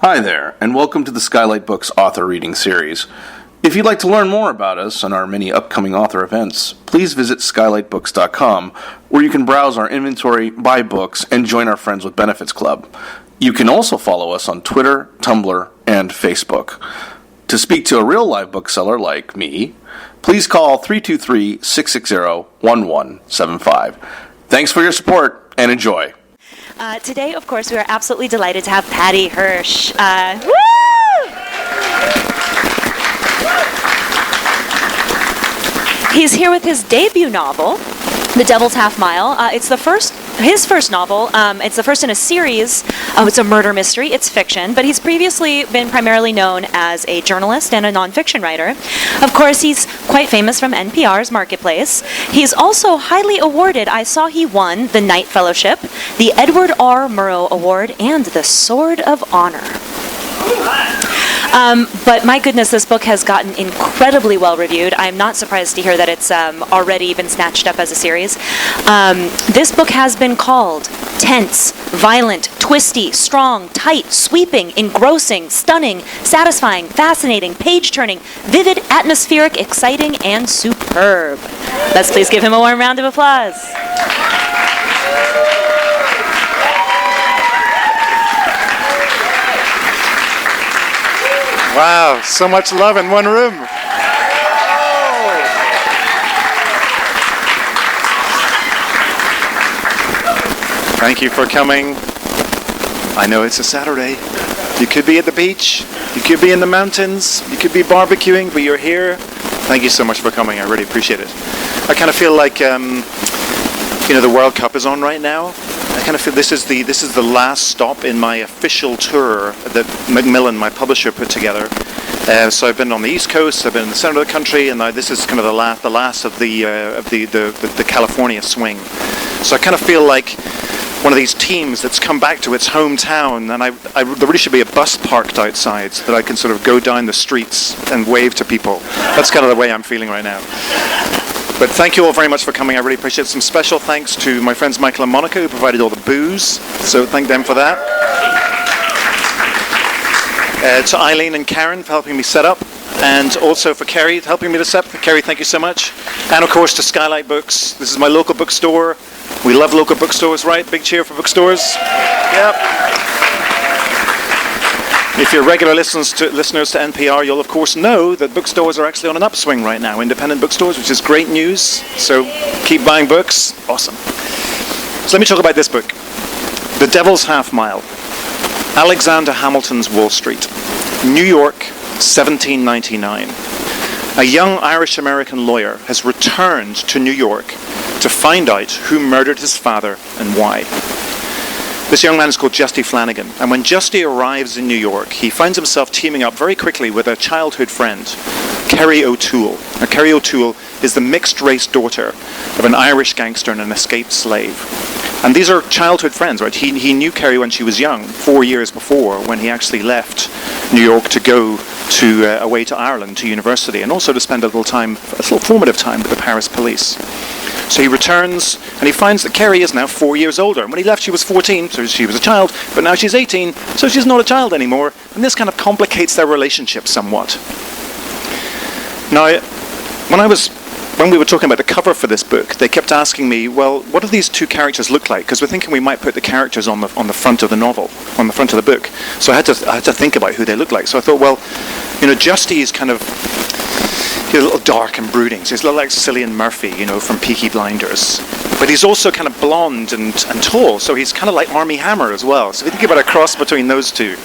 Hi there, and welcome to the Skylight Books author reading series. If you'd like to learn more about us and our many upcoming author events, please visit skylightbooks.com, where you can browse our inventory, buy books, and join our Friends with Benefits Club. You can also follow us on Twitter, Tumblr, and Facebook. To speak to a real live bookseller like me, please call 323-660-1175. Thanks for your support, and enjoy. Today, of course, we are absolutely delighted to have Paddy Hirsch. Woo! He's here with his debut novel, The Devil's Half Mile. It's his first novel. It's the first in a series. It's a murder mystery. It's fiction, but he's previously been primarily known as a journalist and a nonfiction writer. Of course, he's quite famous from NPR's Marketplace. He's also highly awarded. I saw he won the Knight Fellowship, the Edward R. Murrow Award, and the Sword of Honor. But my goodness, this book has gotten incredibly well reviewed. I'm not surprised to hear that it's already been snatched up as a series. This book has been called tense, violent, twisty, strong, tight, sweeping, engrossing, stunning, satisfying, fascinating, page-turning, vivid, atmospheric, exciting, and superb. Let's please give him a warm round of applause. Wow, so much love in one room. Thank you for coming. I know it's a Saturday. You could be at the beach, you could be in the mountains, you could be barbecuing, but you're here. Thank you so much for coming. I really appreciate it. I kind of feel like, the World Cup is on right now. I kind of feel this is the last stop in my official tour that Macmillan, my publisher, put together. So I've been on the East Coast, I've been in the center of the country, and now this is kind of the last of the California swing. So I kind of feel like one of these teams that's come back to its hometown, and there really should be a bus parked outside so that I can sort of go down the streets and wave to people. That's kind of the way I'm feeling right now. But thank you all very much for coming. I really appreciate it. Some special thanks to my friends Michael and Monica, who provided all the booze. So thank them for that. To Eileen and Karen for helping me set up. And also for Kerry helping me to set up. Kerry, thank you so much. And of course to Skylight Books. This is my local bookstore. We love local bookstores, right? Big cheer for bookstores. Yep. If you're regular listeners to NPR, you'll of course know that bookstores are actually on an upswing right now, independent bookstores, which is great news. So keep buying books. Awesome. So let me talk about this book, The Devil's Half Mile, Alexander Hamilton's Wall Street, New York, 1799. A young Irish-American lawyer has returned to New York to find out who murdered his father and why. This young man is called Justy Flanagan, and when Justy arrives in New York, he finds himself teaming up very quickly with a childhood friend, Kerry O'Toole. Now, Kerry O'Toole is the mixed-race daughter of an Irish gangster and an escaped slave. And these are childhood friends, right? He knew Kerry when she was young, 4 years before, when he actually left New York to go away to Ireland, to university, and also to spend a little formative time with the Paris police. So he returns, and he finds that Kerry is now 4 years older. And when he left, she was 14, so she was a child, but now she's 18, so she's not a child anymore. And this kind of complicates their relationship somewhat. Now, when we were talking about the cover for this book, they kept asking me, well, what do these two characters look like? Because we're thinking we might put the characters on the front of the novel, on the front of the book. So I had to think about who they look like. So I thought, well, Justy is kind of, he's a little dark and brooding. So he's a little like Cillian Murphy, from Peaky Blinders. But he's also kind of blonde and tall, so he's kind of like Armie Hammer as well. So if you think about a cross between those two.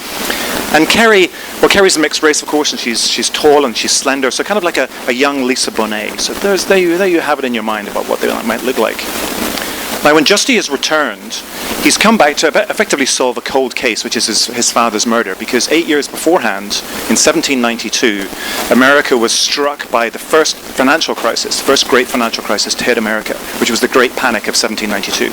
And Kerry's a mixed race, of course, and she's tall and she's slender, so kind of like a young Lisa Bonet. So there you have it in your mind about what they might look like. Now, when Justy has returned, he's come back to effectively solve a cold case, which is his father's murder, because 8 years beforehand, in 1792, America was struck by the first great financial crisis to hit America, which was the Great Panic of 1792.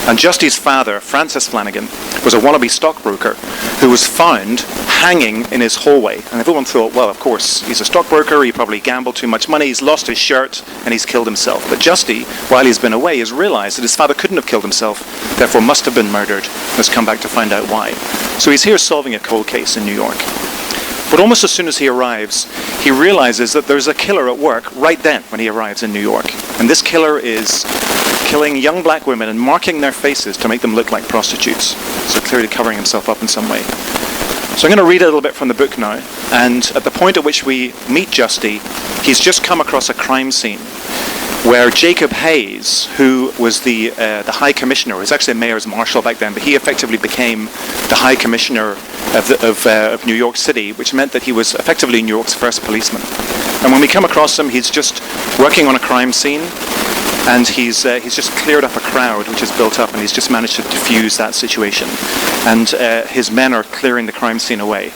And Justy's father, Francis Flanagan, was a wannabe stockbroker who was found hanging in his hallway. And everyone thought, well, of course, he's a stockbroker, he probably gambled too much money, he's lost his shirt, and he's killed himself. But Justy, while he's been away, has realized that his father father couldn't have killed himself, therefore must have been murdered, and has come back to find out why. So he's here solving a cold case in New York. But almost as soon as he arrives, he realizes that there's a killer at work right then when he arrives in New York. And this killer is killing young black women and marking their faces to make them look like prostitutes. So clearly covering himself up in some way. So I'm going to read a little bit from the book now. And at the point at which we meet Justy, he's just come across a crime scene where Jacob Hayes, who was the High Commissioner, was actually a mayor's marshal back then, but he effectively became the High Commissioner of New York City, which meant that he was effectively New York's first policeman. And when we come across him, he's just working on a crime scene, and he's just cleared up a crowd which has built up, and he's just managed to defuse that situation. And his men are clearing the crime scene away.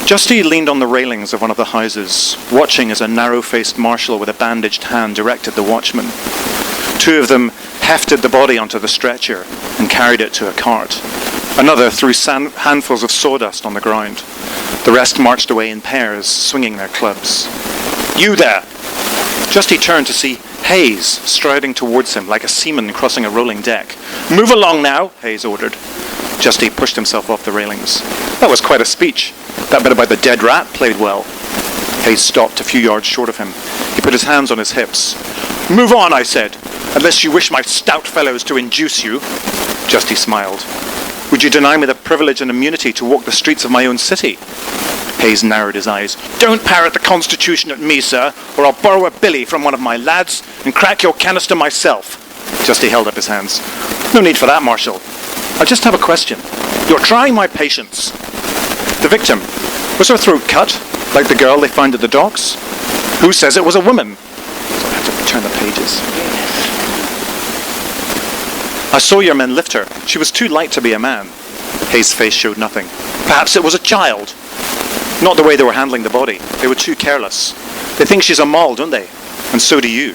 Justy leaned on the railings of one of the houses, watching as a narrow-faced marshal with a bandaged hand directed the watchmen. Two of them hefted the body onto the stretcher and carried it to a cart. Another threw handfuls of sawdust on the ground. The rest marched away in pairs, swinging their clubs. "You there!" Justy turned to see Hayes striding towards him like a seaman crossing a rolling deck. "Move along now," Hayes ordered. Justy pushed himself off the railings. That was quite a speech. That bit about the dead rat played well. Hayes stopped a few yards short of him. He put his hands on his hips. "Move on, I said, unless you wish my stout fellows to induce you." Justy smiled. "Would you deny me the privilege and immunity to walk the streets of my own city?" Hayes narrowed his eyes. "Don't parrot the Constitution at me, sir, or I'll borrow a billy from one of my lads and crack your canister myself." Justy held up his hands. "No need for that, Marshal. I just have a question. You're trying my patience. The victim, was her throat cut, like the girl they found at the docks? Who says it was a woman?" So I have to turn the pages. "I saw your men lift her. She was too light to be a man." Hayes' face showed nothing. "Perhaps it was a child." "Not the way they were handling the body. They were too careless. They think she's a moll, don't they? And so do you.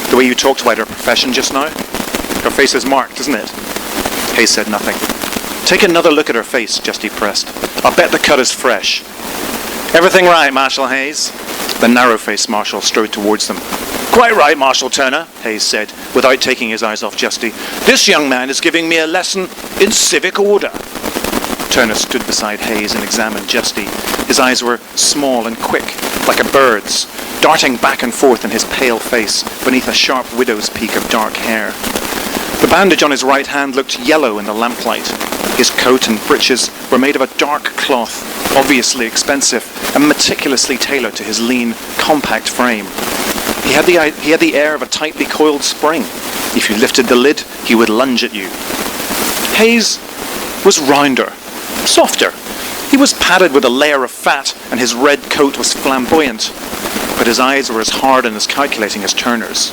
The way you talked about her profession just now. Her face is marked, isn't it?" Hayes said nothing. "Take another look at her face," Justy pressed. "I'll bet the cut is fresh." "Everything right, Marshal Hayes?" The narrow-faced marshal strode towards them. "Quite right, Marshal Turner," Hayes said, without taking his eyes off Justy. "This young man is giving me a lesson in civic order." Turner stood beside Hayes and examined Justy. His eyes were small and quick, like a bird's, darting back and forth in his pale face beneath a sharp widow's peak of dark hair. The bandage on his right hand looked yellow in the lamplight. His coat and breeches were made of a dark cloth, obviously expensive and meticulously tailored to his lean, compact frame. He had the air of a tightly coiled spring. If you lifted the lid, he would lunge at you. Hayes was rounder, softer. He was padded with a layer of fat, and his red coat was flamboyant, but his eyes were as hard and as calculating as Turner's.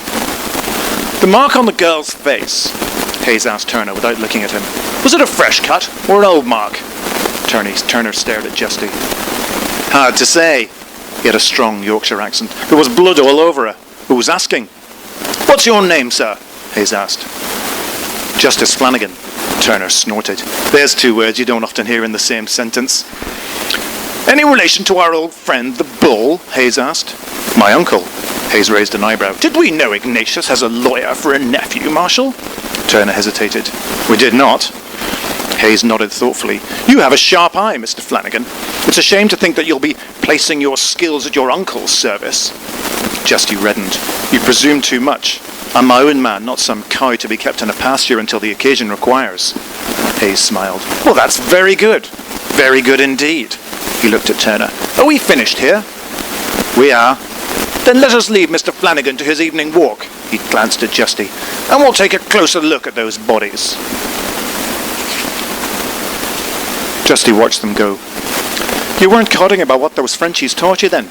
"The mark on the girl's face," Hayes asked Turner without looking at him. "Was it a fresh cut or an old mark?" Turner stared at Justy. "Hard to say." He had a strong Yorkshire accent. "There was blood all over her. Who was asking?" "What's your name, sir?" Hayes asked. "Justice Flanagan." Turner snorted. "There's two words you don't often hear in the same sentence." "Any relation to our old friend, the Bull?" Hayes asked. "My uncle." Hayes raised an eyebrow. "Did we know Ignatius has a lawyer for a nephew, Marshal?" Turner hesitated. "We did not." Hayes nodded thoughtfully. "You have a sharp eye, Mr. Flanagan. It's a shame to think that you'll be placing your skills at your uncle's service." Justy reddened. "You presume too much. I'm my own man, not some cow to be kept in a pasture until the occasion requires." Hayes smiled. "Well, that's very good. Very good indeed." He looked at Turner. "Are we finished here?" "We are." "Then let us leave Mr. Flanagan to his evening walk." He glanced at Justy. "And we'll take a closer look at those bodies." Justy watched them go. "You weren't codding about what those Frenchies taught you then?"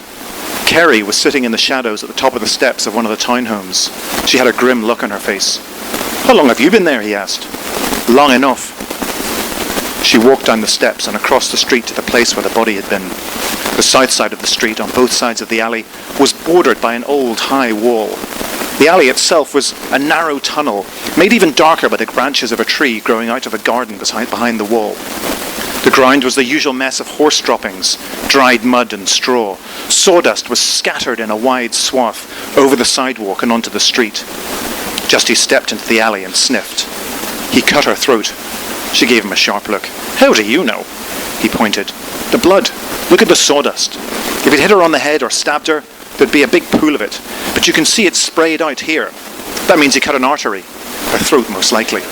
Kerry was sitting in the shadows at the top of the steps of one of the townhomes. She had a grim look on her face. "How long have you been there?" he asked. "Long enough." She walked down the steps and across the street to the place where the body had been. The south side of the street, on both sides of the alley, was bordered by an old high wall. The alley itself was a narrow tunnel, made even darker by the branches of a tree growing out of a garden behind the wall. The ground was the usual mess of horse droppings, dried mud and straw. Sawdust was scattered in a wide swath over the sidewalk and onto the street. Justy stepped into the alley and sniffed. He cut her throat. She gave him a sharp look. "How do you know?" He pointed. "The blood. Look at the sawdust. If he'd hit her on the head or stabbed her, there'd be a big pool of it. But you can see it sprayed out here. That means he cut an artery. Her throat, most likely."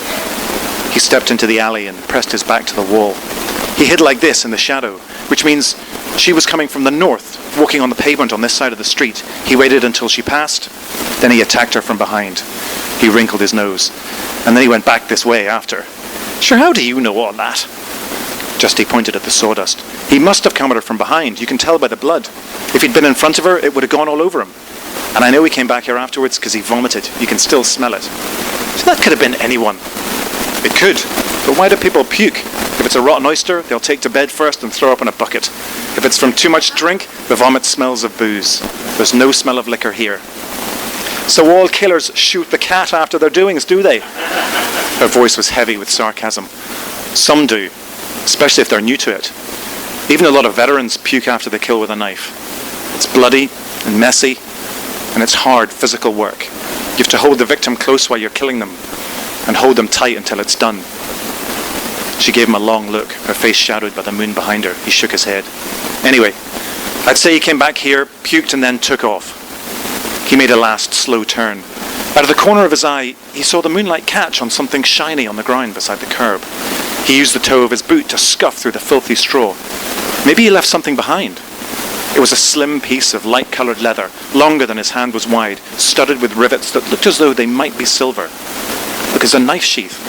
He stepped into the alley and pressed his back to the wall. He hid like this in the shadow, which means she was coming from the north, walking on the pavement on this side of the street. He waited until she passed, then he attacked her from behind. He wrinkled his nose, and then he went back this way after. "Sure, how do you know all that?" Justy pointed at the sawdust. "He must have come at her from behind. You can tell by the blood. If he'd been in front of her, it would have gone all over him. And I know he came back here afterwards because he vomited. You can still smell it." So that could have been anyone. It could. But why do people puke? If it's a rotten oyster, they'll take to bed first and throw up in a bucket. If it's from too much drink, the vomit smells of booze. There's no smell of liquor here. "So all killers shoot the cat after their doings, do they?" Her voice was heavy with sarcasm. "Some do, especially if they're new to it. Even a lot of veterans puke after they kill with a knife. It's bloody and messy, and it's hard physical work. You have to hold the victim close while you're killing them, and hold them tight until it's done." She gave him a long look, her face shadowed by the moon behind her. He shook his head. "Anyway, I'd say he came back here, puked, and then took off." He made a last slow turn. Out of the corner of his eye, he saw the moonlight catch on something shiny on the ground beside the curb. He used the toe of his boot to scuff through the filthy straw. Maybe he left something behind. It was a slim piece of light-coloured leather, longer than his hand was wide, studded with rivets that looked as though they might be silver. Look, it's a knife sheath.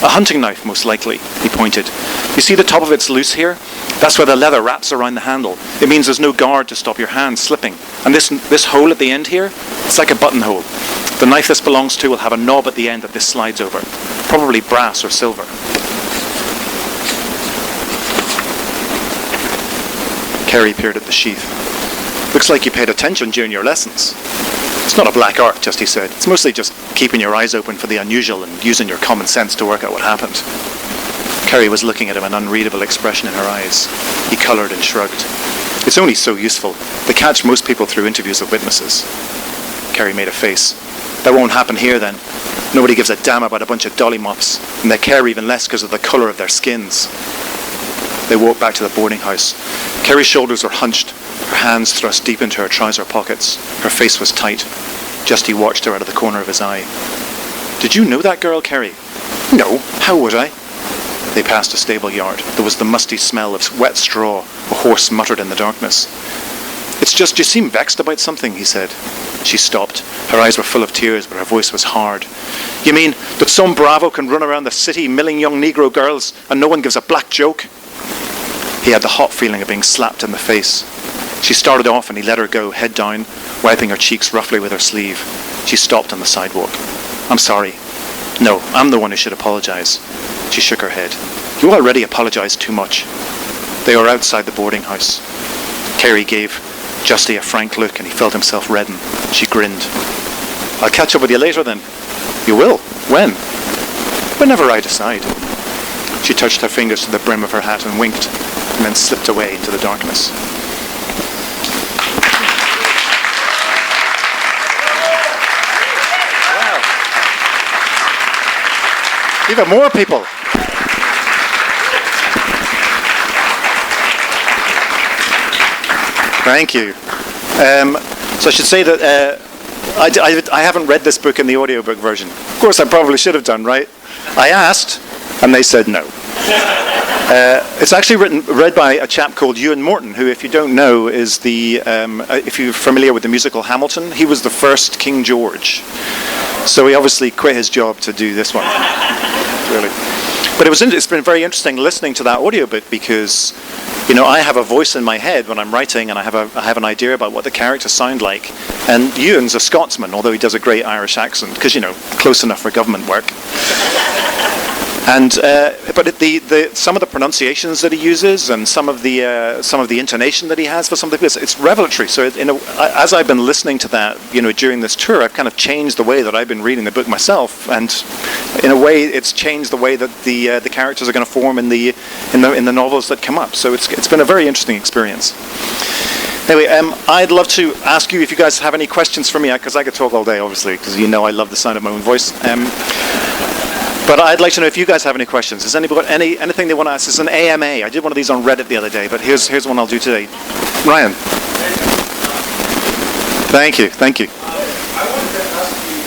A hunting knife, most likely, he pointed. "You see the top of it's loose here? That's where the leather wraps around the handle. It means there's no guard to stop your hand slipping. And this hole at the end here, it's like a buttonhole. The knife this belongs to will have a knob at the end that this slides over. Probably brass or silver." Kerry peered at the sheath. "Looks like you paid attention during your lessons." "It's not a black art," Justy said. "It's mostly just keeping your eyes open for the unusual and using your common sense to work out what happened." Kerry was looking at him, an unreadable expression in her eyes. He coloured and shrugged. "It's only so useful. They catch most people through interviews of witnesses." Kerry made a face. "That won't happen here then. Nobody gives a damn about a bunch of dollymops, and they care even less because of the colour of their skins." They walked back to the boarding house. Kerry's shoulders were hunched, her hands thrust deep into her trouser pockets. Her face was tight. Justy watched her out of the corner of his eye. "Did you know that girl, Kerry?" "No, how would I?" They passed a stable yard. There was the musty smell of wet straw. A horse muttered in the darkness. "It's just you seem vexed about something," he said. She stopped. Her eyes were full of tears, but her voice was hard. "You mean that some bravo can run around the city milling young Negro girls and no one gives a black joke?" He had the hot feeling of being slapped in the face. She started off and he let her go, head down, wiping her cheeks roughly with her sleeve. She stopped on the sidewalk. "I'm sorry. No, I'm the one who should apologize." She shook her head. "You already apologized too much." They were outside the boarding house. Kerry gave Justy a frank look and he felt himself redden. She grinned. "I'll catch up with you later then." "You will? When?" "Whenever I decide." She touched her fingers to the brim of her hat and winked, and then slipped away into the darkness. Wow. Even more people. Thank you. So I should say that I haven't read this book in the audiobook version. Of course, I probably should have done, right? I asked, and they said no. It's actually read by a chap called Ewan Morton, who, if you don't know, is if you're familiar with the musical Hamilton, he was the first King George. So he obviously quit his job to do this one. Really. But it's been very interesting listening to that audiobook because, you know, I have a voice in my head when I'm writing, and I have an idea about what the characters sound like. And Ewan's a Scotsman, although he does a great Irish accent, because, you know, close enough for government work. And but some of the pronunciations that he uses and some of the intonation that he has for some of the bits, it's revelatory. So as I've been listening to that, during this tour, I've kind of changed the way that I've been reading the book myself, and in a way, it's changed the way that the characters are going to form in the novels that come up. So it's been a very interesting experience. Anyway, I'd love to ask you if you guys have any questions for me, because I could talk all day, obviously, because I love the sound of my own voice. But I'd like to know if you guys have any questions. Has anybody got anything they want to ask? It's an AMA. I did one of these on Reddit the other day, but here's one I'll do today. Ryan. Thank you. I wanted to ask you,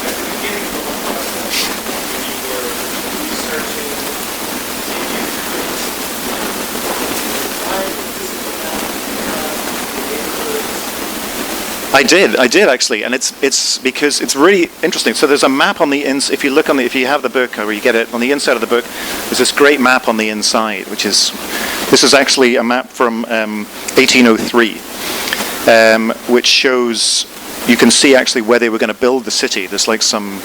at the beginning of the process, when you were researching, I did actually, and it's because it's really interesting. So there's a map on the if you have the book or you get it on the inside of the book, there's this great map on the inside, this is actually a map from 1803, which shows. You can see actually where they were going to build the city. There's like you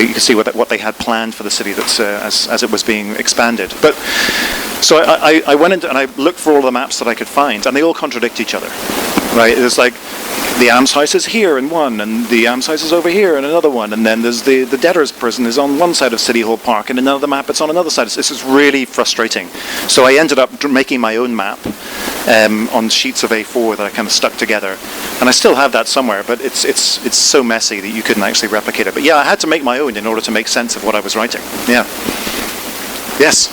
can see what they had planned for the city that's as it was being expanded. But so I went into and I looked for all the maps that I could find, and they all contradict each other. Right? There's like the almshouse is here in one, and the almshouse is over here in another one, and then there's the debtors' prison is on one side of City Hall Park, and another map it's on another side. This is really frustrating. So I ended up making my own map on sheets of A4 that I kind of stuck together, and I still have that somewhere, but it's so messy that you couldn't actually replicate it. But yeah, I had to make my own in order to make sense of what I was writing. Yeah. Yes.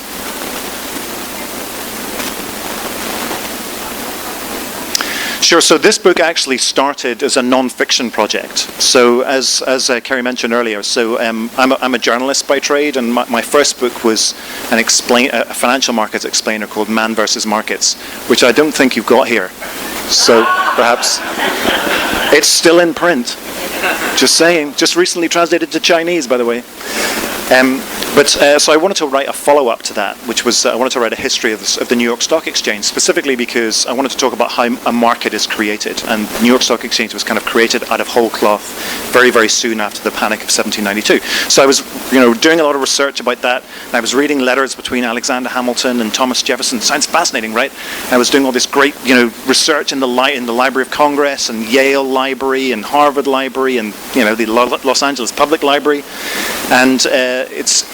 Sure. So this book actually started as a non-fiction project. So as Kerry mentioned earlier, so I'm a journalist by trade, and my first book was a financial markets explainer called Man versus Markets, which I don't think you've got here. So perhaps it's still in print. Just saying. Just recently translated to Chinese, by the way. So I wanted to write a follow-up to that, which was I wanted to write a history of the New York Stock Exchange, specifically because I wanted to talk about how a market is created. And the New York Stock Exchange was kind of created out of whole cloth very, very soon after the Panic of 1792. So I was doing a lot of research about that, and I was reading letters between Alexander Hamilton and Thomas Jefferson. Sounds fascinating, right? And I was doing all this great research in the Library of Congress and Yale Library and Harvard Library and the Los Angeles Public Library. And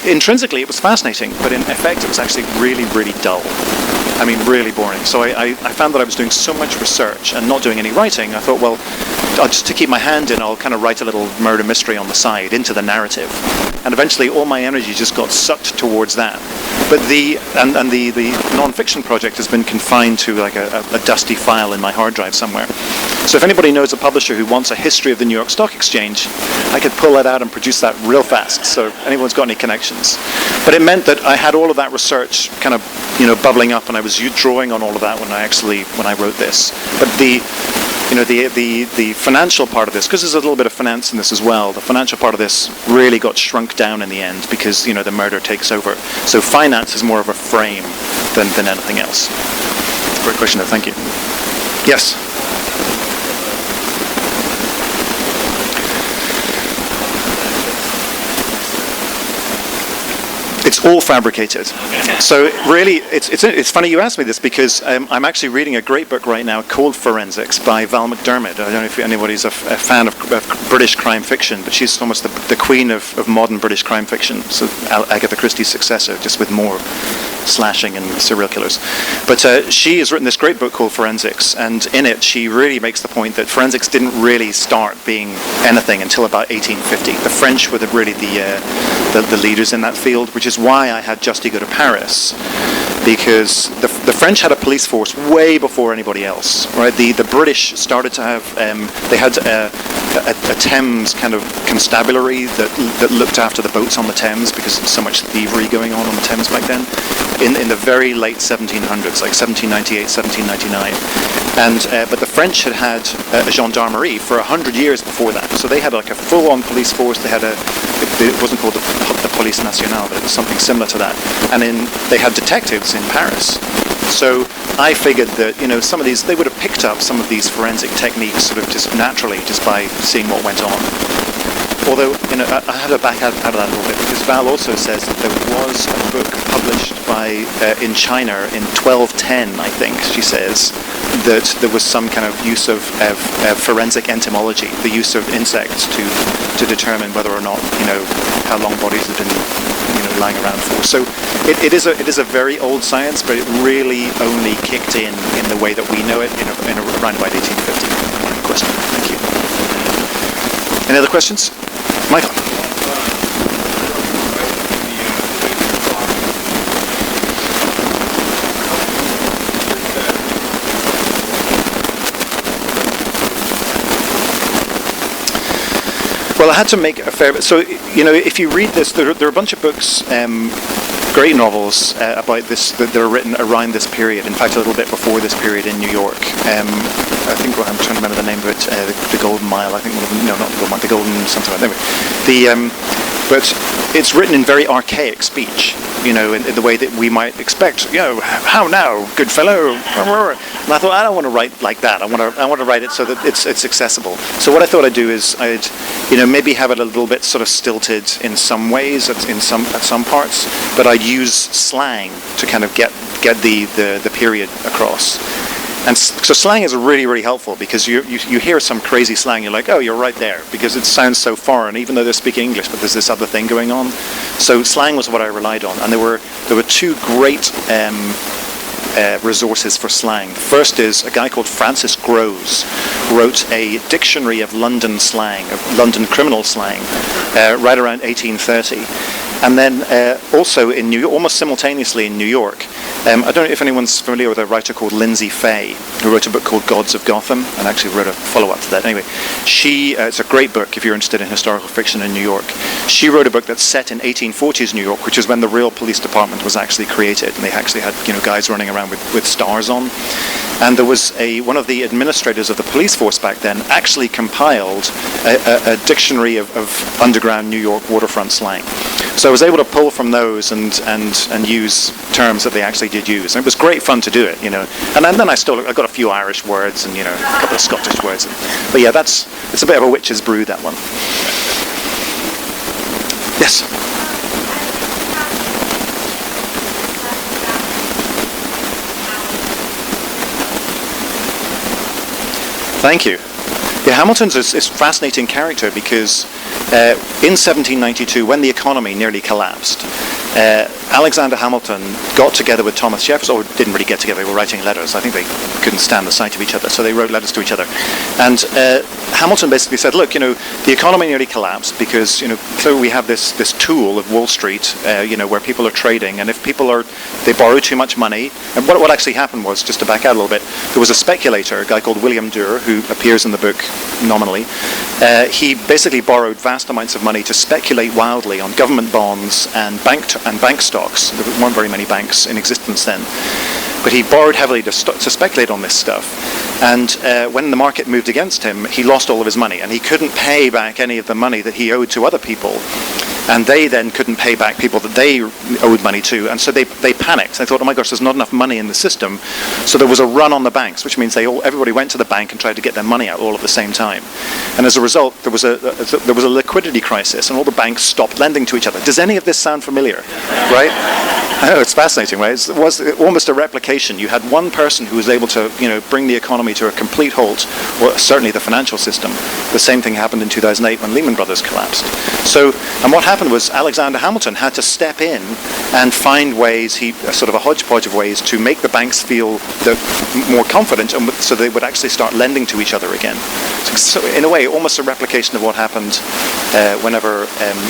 intrinsically it was fascinating, but in effect it was actually really, really dull. I mean, really boring. So I found that I was doing so much research and not doing any writing. I thought, well, just to keep my hand in, I'll kind of write a little murder mystery on the side into the narrative. And eventually all my energy just got sucked towards that. But the non-fiction project has been confined to like a dusty file in my hard drive somewhere. So if anybody knows a publisher who wants a history of the New York Stock Exchange, I could pull that out and produce that real fast. So if anyone's got any connections. But it meant that I had all of that research kind of bubbling up, and I was drawing on all of that when I wrote this. But the financial part of this, because there's a little bit of finance in this as well, the financial part of this really got shrunk down in the end because the murder takes over. So finance is more of a frame than anything else. Great question, though. Thank you. Yes. It's all fabricated. So really, it's funny you asked me this because I'm actually reading a great book right now called Forensics by Val McDermid. I don't know if anybody's a fan of British crime fiction, but she's almost the queen of modern British crime fiction. So Agatha Christie's successor, just with more slashing and serial killers. But she has written this great book called Forensics, and in it she really makes the point that forensics didn't really start being anything until about 1850. The French were really the leaders in that field, which is why I had Justy go to Paris, because the French had a police force way before anybody else. Right? The British started to have they had a Thames kind of constabulary that looked after the boats on the Thames because there was so much thievery going on the Thames back then. In the very late 1700s, like 1798, 1799, but the French had a gendarmerie for 100 years before that. So they had like a full-on police force. They had it wasn't called the Police Nationale, but it was something similar to that. And they had detectives in Paris. So I figured that some of these, they would have picked up some of these forensic techniques sort of just naturally, just by seeing what went on. although, I had to back out of that a little bit, because Val also says that there was a book published by in China in 1210, I think, she says, that there was some kind of use of forensic entomology, the use of insects to determine whether or not, how long bodies have been, lying around for. So it is a very old science, but it really only kicked in the way that we know it in around about 1850. Question. Thank you. Any other questions? Michael. Well, I had to make a fair bit. So, if you read this, there are a bunch of books, great novels about this that are written around this period. In fact, a little bit before this period in New York. I think I'm trying to remember the name of it. The Golden Mile. I think one of them. No, not the Golden Mile. The Golden something like that. Anyway, but it's written in very archaic speech. In the way that we might expect. How now, good fellow? And I thought, I don't want to write like that. I want to write it so that it's accessible. So what I thought I'd do is I'd maybe have it a little bit sort of stilted in some ways, at some parts, but I'd use slang to kind of get the period across. And so slang is really, really helpful, because you hear some crazy slang, you're like, oh, you're right there, because it sounds so foreign, even though they're speaking English, but there's this other thing going on. So slang was what I relied on, and there were two great resources for slang. The first is a guy called Francis Groves wrote a dictionary of London slang, of London criminal slang, right around 1830. And then also in New York, almost simultaneously in New York, I don't know if anyone's familiar with a writer called Lindsay Fay, who wrote a book called Gods of Gotham, and actually wrote a follow-up to that. Anyway, it's a great book if you're interested in historical fiction in New York. She wrote a book that's set in 1840s New York, which is when the real police department was actually created, and they actually had guys running around with stars on. And there was one of the administrators of the police force back then actually compiled a dictionary of underground New York waterfront slang. So I was able to pull from those and use terms that they actually did use. And it was great fun to do it, And then I got a few Irish words and, a couple of Scottish words. But yeah, it's a bit of a witch's brew, that one. Yes? Thank you. Yeah, Hamilton's is a fascinating character because in 1792, when the economy nearly collapsed, Alexander Hamilton got together with Thomas Jefferson, or didn't really get together, they were writing letters. I think they couldn't stand the sight of each other, so they wrote letters to each other. And Hamilton basically said, look, the economy nearly collapsed because, clearly we have this tool of Wall Street, where people are trading, and if they borrow too much money, and what actually happened was, just to back out a little bit, there was a speculator, a guy called William Duer, who appears in the book nominally. He basically borrowed vast amounts of money to speculate wildly on government bonds and bank stocks. There weren't very many banks in existence then. But he borrowed heavily to speculate on this stuff. And when the market moved against him, he lost all of his money. And he couldn't pay back any of the money that he owed to other people. And they then couldn't pay back people that they owed money to. And so they panicked. They thought, oh my gosh, there's not enough money in the system. So there was a run on the banks, which means everybody went to the bank and tried to get their money out all at the same time. And as a result, there was a liquidity crisis, and all the banks stopped lending to each other. Does any of this sound familiar? Right? I know, it's fascinating, right? It was almost a replication. You had one person who was able to, bring the economy to a complete halt, or certainly the financial system. The same thing happened in 2008 when Lehman Brothers collapsed. And what happened was Alexander Hamilton had to step in and find ways, sort of a hodgepodge of ways, to make the banks feel more confident, and so they would actually start lending to each other again. So in a way, almost a replication of what happened whenever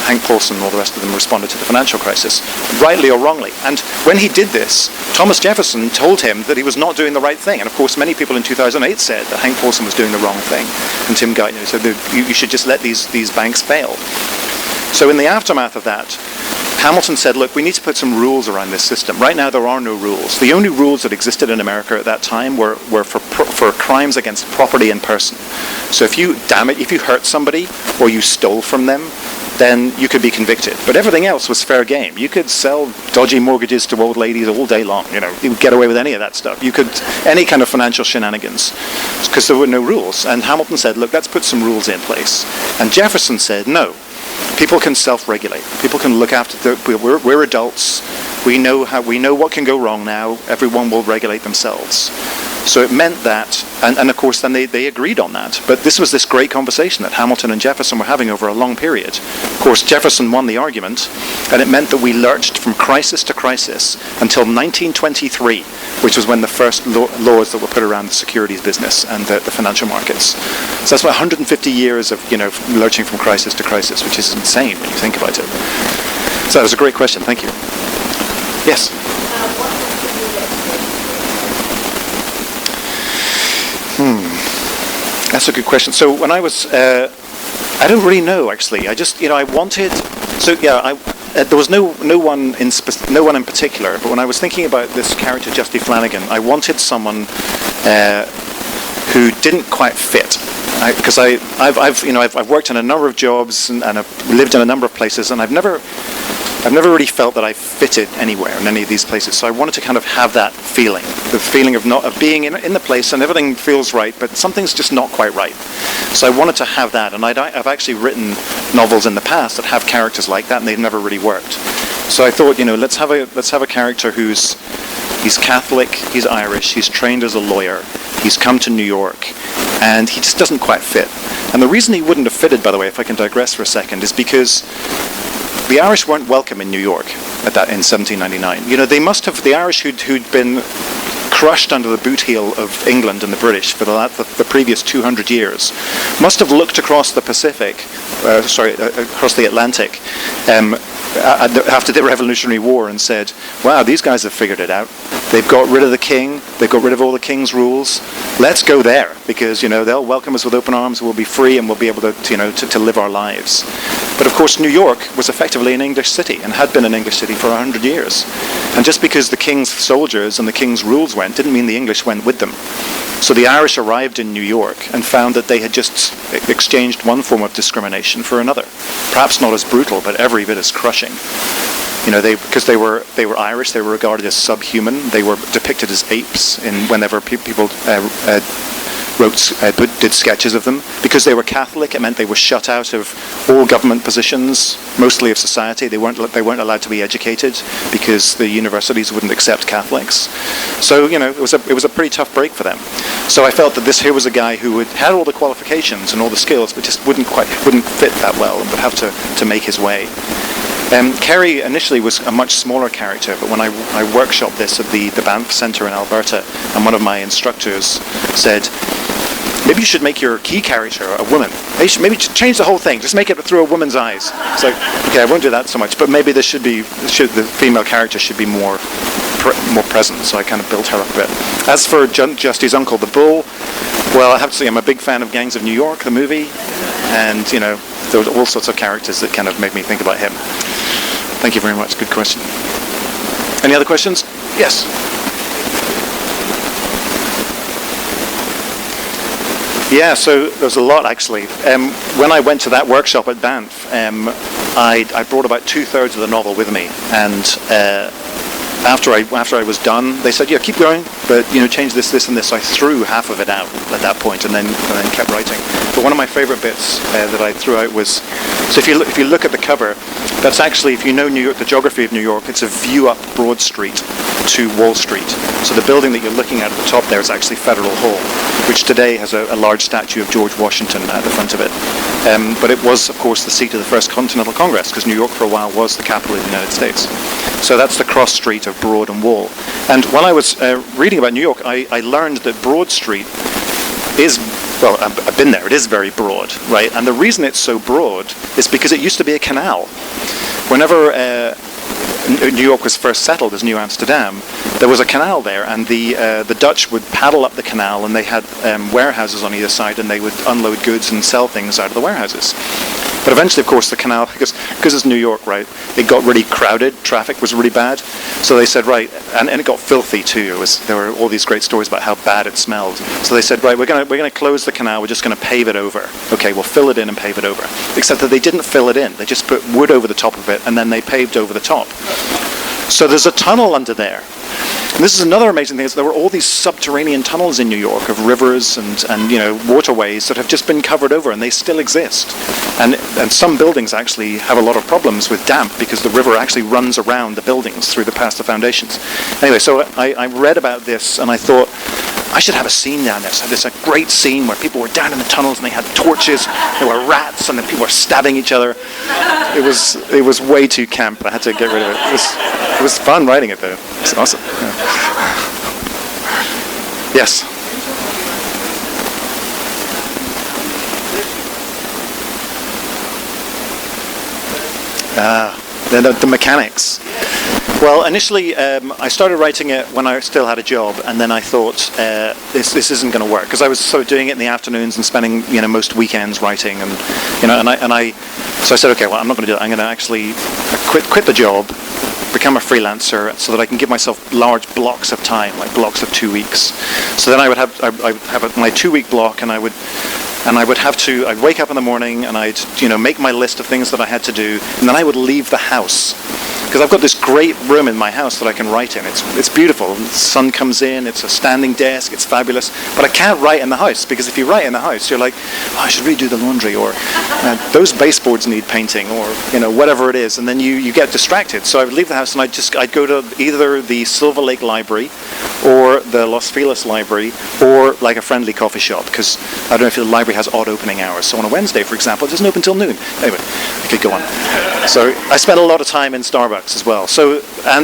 Hank Paulson and all the rest of them responded to the financial crisis, rightly or wrongly. And when he did this, Thomas Jefferson told him that he was not doing the right thing. And of course, many people in 2008 said that Hank Paulson was doing the wrong thing. And Tim Guyton said that you should just let these banks fail. So in the aftermath of that, Hamilton said, look, we need to put some rules around this system. Right now, there are no rules. The only rules that existed in America at that time were for crimes against property and person. So if you hurt somebody or you stole from them, then you could be convicted. But everything else was fair game. You could sell dodgy mortgages to old ladies all day long. You would get away with any of that stuff. You could, any kind of financial shenanigans, because there were no rules. And Hamilton said, look, let's put some rules in place. And Jefferson said, no, people can self-regulate. People can look after, we're adults. We know what can go wrong now. Everyone will regulate themselves. So it meant that, and of course then they agreed on that. But this was this great conversation that Hamilton and Jefferson were having over a long period. Of course, Jefferson won the argument, and it meant that we lurched from crisis to crisis until 1923, which was when the first laws that were put around the securities business and the financial markets. So that's about 150 years of lurching from crisis to crisis, which is insane when you think about it. So that was a great question. Thank you. Yes. That's a good question. So when I was, I don't really know actually. I just, I wanted. So yeah, there was no one in particular. But when I was thinking about this character, Justy Flanagan, I wanted someone who didn't quite fit. Because I've worked in a number of jobs and I've lived in a number of places, and I've never really felt that I fitted anywhere in any of these places. So I wanted to kind of have that feeling, the feeling of being in the place and everything feels right, but something's just not quite right. So I wanted to have that, and I've actually written novels in the past that have characters like that, and they've never really worked. So I thought, let's have a character he's Catholic, he's Irish, he's trained as a lawyer, he's come to New York, and he just doesn't quite fit. And the reason he wouldn't have fitted, by the way, if I can digress for a second, is because the Irish weren't welcome in New York in 1799. They must have, the Irish who'd been crushed under the boot heel of England and the British for the previous 200 years, must have looked across the across the Atlantic after the Revolutionary War and said, wow, these guys have figured it out. They've got rid of the king. They've got rid of all the king's rules. Let's go there because, they'll welcome us with open arms. We'll be free and we'll be able to live our lives. But of course, New York was effectively an English city and had been an English city for 100 years. And just because the king's soldiers and the king's rules went, didn't mean the English went with them. So the Irish arrived in New York and found that they had just exchanged one form of discrimination for another. Perhaps not as brutal, but every bit as crushing. Because they were Irish, they were regarded as subhuman. They were depicted as apes whenever people did sketches of them. Because they were Catholic, it meant they were shut out of all government positions, mostly of society. They weren't allowed to be educated because the universities wouldn't accept Catholics. So it was a pretty tough break for them. So I felt that here was a guy who had all the qualifications and all the skills, but just wouldn't fit that well and would have to make his way. Kerry initially was a much smaller character, but when I workshopped this at the Banff Centre in Alberta, and one of my instructors said, maybe you should make your key character a woman. Maybe change the whole thing. Just make it through a woman's eyes. It's like, okay, I won't do that so much, but maybe the female character should be more present. So I kind of built her up a bit. As for Justy's uncle, the Bull, well, I have to say I'm a big fan of Gangs of New York, the movie, and there were all sorts of characters that kind of made me think about him. Thank you very much. Good question. Any other questions? Yes. Yeah, so there's a lot actually. When I went to that workshop at Banff, I brought about 2/3 of the novel with me, and after I was done, they said, yeah, keep going, but change this, and this. So I threw half of it out at that point, and then kept writing. But one of my favorite bits that I threw out was, so if you look at the cover, that's actually, if you know New York, the geography of New York, it's a view up Broad Street to Wall Street. So the building that you're looking at the top there is actually Federal Hall, which today has a large statue of George Washington at the front of it. But it was, of course, the seat of the First Continental Congress, because New York for a while was the capital of the United States. So that's the cross street of Broad and Wall. And while I was reading about New York, I learned that Broad Street is, well, I've been there, it is very broad, right? And the reason it's so broad is because it used to be a canal. Whenever New York was first settled as New Amsterdam, there was a canal there, and the Dutch would paddle up the canal, and they had warehouses on either side, and they would unload goods and sell things out of the warehouses. But eventually, of course, the canal, because it's New York, right, it got really crowded, traffic was really bad, so they said, right, and it got filthy too. There were all these great stories about how bad it smelled. So they said, right, we're going to close the canal, we're just going to pave it over. Okay, we'll fill it in and pave it over. Except that they didn't fill it in, they just put wood over the top of it, and then they paved over the top. So there's a tunnel under there. And this is another amazing thing, is there were all these subterranean tunnels in New York of rivers and waterways that have just been covered over, and they still exist. And some buildings actually have a lot of problems with damp because the river actually runs around the buildings past the foundations. Anyway, so I read about this and I thought, I should have a scene down there. So there's a great scene where people were down in the tunnels and they had torches, there were rats, and then people were stabbing each other. It was way too camp. I had to get rid of it. It was fun writing it though. It's awesome. Yeah. Yes. The mechanics. Well, initially I started writing it when I still had a job, and then I thought this isn't going to work, because I was sort of doing it in the afternoons and spending most weekends writing, and so I said, okay, well, I'm not going to do it. I'm going to actually quit the job, become a freelancer, so that I can give myself large blocks of time, like blocks of 2 weeks. So then I would have my 2 week block, and I'd wake up in the morning and I'd make my list of things that I had to do, and then I would leave the house. Because I've got this great room in my house that I can write in. It's beautiful. The sun comes in, it's a standing desk, it's fabulous. But I can't write in the house, because if you write in the house, you're like, oh, I should really do the laundry, or those baseboards need painting, or whatever it is, and then you get distracted. So I would leave the house and I'd go to either the Silver Lake Library or the Los Feliz Library, or like a friendly coffee shop, because I don't know if the library has odd opening hours. So on a Wednesday, for example, it doesn't open till noon. Anyway, I could go on. So I spent a lot of time in Starbucks as well. So I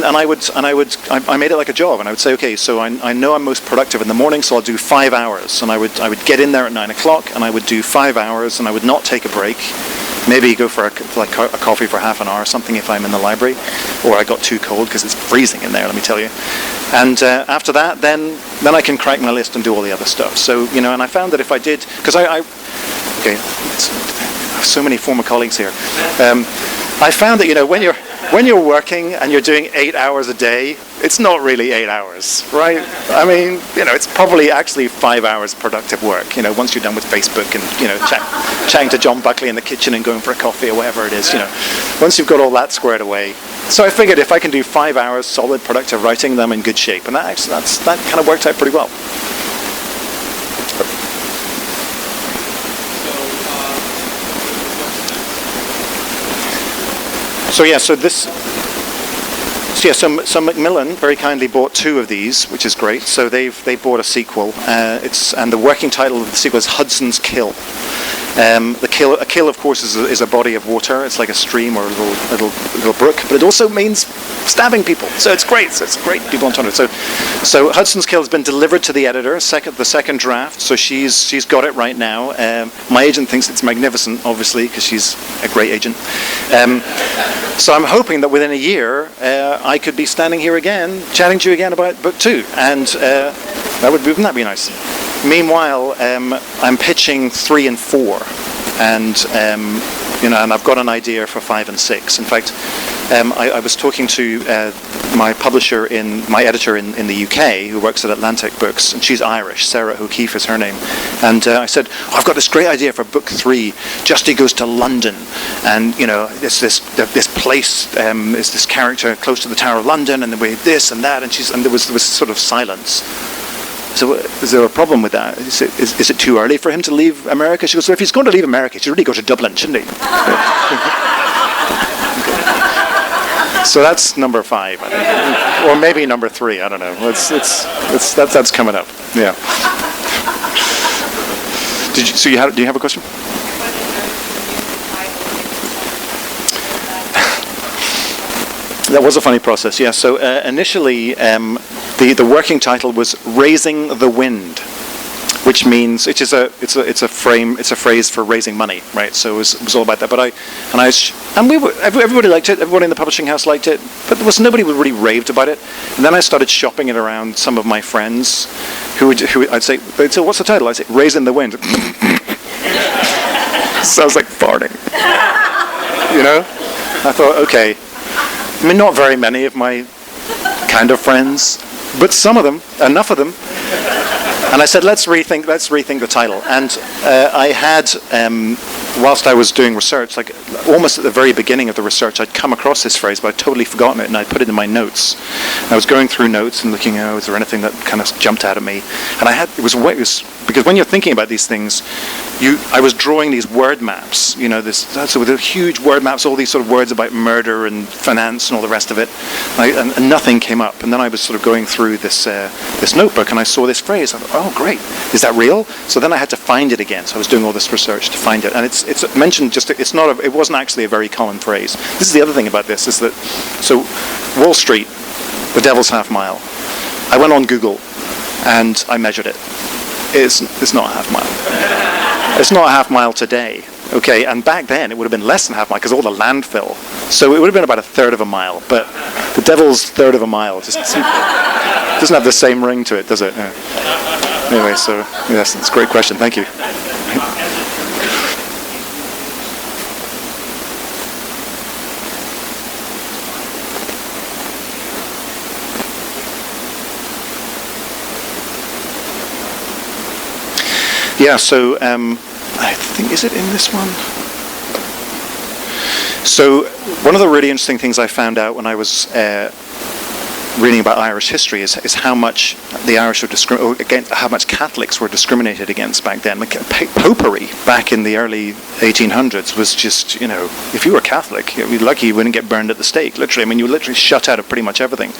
made it like a job, and I would say, okay, so I know I'm most productive in the morning, so I'll do 5 hours, and I would get in there at 9 o'clock, and I would do 5 hours, and I would not take a break. Maybe go for a coffee for half an hour or something if I'm in the library, or I got too cold, because it's freezing in there, let me tell you. And after that, then I can crack my list and do all the other stuff. So and I found that if I did, because I have so many former colleagues here. I found that when you're working and you're doing 8 hours a day, it's not really 8 hours, right? I mean, it's probably actually 5 hours productive work. Once you're done with Facebook and chatting to John Buckley in the kitchen and going for a coffee or whatever it is. Once you've got all that squared away. So I figured if I can do 5 hours solid productive writing, then I'm in good shape, and that kind of worked out pretty well. So Macmillan very kindly bought 2 of these, which is great. So they bought a sequel. And the working title of the sequel is Hudson's Kill. A kill, of course, is a body of water. It's like a stream or a little brook, but it also means stabbing people. So it's great. So it's great. People on it. So Hudson's Kill has been delivered to the editor, the second draft. So she's got it right now. My agent thinks it's magnificent, obviously, because she's a great agent. So I'm hoping that within a year I could be standing here again, chatting to you again about book 2, and wouldn't that be nice? Meanwhile, I'm pitching 3 and 4, and and I've got an idea for 5 and 6. In fact, I was talking to my editor in the UK, who works at Atlantic Books, and she's Irish. Sarah O'Keefe is her name, and I said, I've got this great idea for book 3. Justy goes to London, and it's this place, is this character close to the Tower of London, and we this and that, and there was sort of silence. So is there a problem with that? Is it too early for him to leave America? She goes, so if he's going to leave America, he should really go to Dublin, shouldn't he? So that's number 5, I think. Or maybe number 3, I don't know. That's coming up. Yeah. Do you have a question? That was a funny process, yeah. So initially, the working title was "Raising the Wind," which means it's a phrase for raising money, right? So it was all about that. But everybody liked it. Everybody in the publishing house liked it, but nobody really raved about it. And then I started shopping it around some of my friends, who they'd say, "What's the title?" I'd say, "Raising the Wind." Sounds like farting. You know? I thought, okay. I mean, not very many of my kind of friends, but some of them, enough of them. And I said, let's rethink the title. And I had, whilst I was doing research, like almost at the very beginning of the research, I'd come across this phrase, but I'd totally forgotten it, and I put it in my notes. And I was going through notes and looking, is there anything that kind of jumped out at me? And it was because when you're thinking about these things, I was drawing these word maps, so with the huge word maps, all these sort of words about murder and finance and all the rest of it, and nothing came up. And then I was sort of going through this notebook, and I saw this phrase. I thought, oh, great, is that real? So then I had to find it again. So I was doing all this research to find it, and it's mentioned. It wasn't actually a very common phrase. This is the other thing about this, is that so Wall Street, the Devil's Half Mile. I went on Google, and I measured it. It's not a half mile. It's not a half mile today. Okay, and back then it would have been less than half mile because all the landfill. So it would have been about a third of a mile. But the Devil's third of a mile just doesn't have the same ring to it, does it? Yeah. Anyway, so yes, it's a great question. Thank you. Yeah, so I think, is it in this one? So one of the really interesting things I found out when I was reading about Irish history is how much the Irish were how much Catholics were discriminated against back then. Like, popery back in the early 1800s was just, if you were Catholic, you'd be lucky you wouldn't get burned at the stake. Literally, I mean, you were literally shut out of pretty much everything.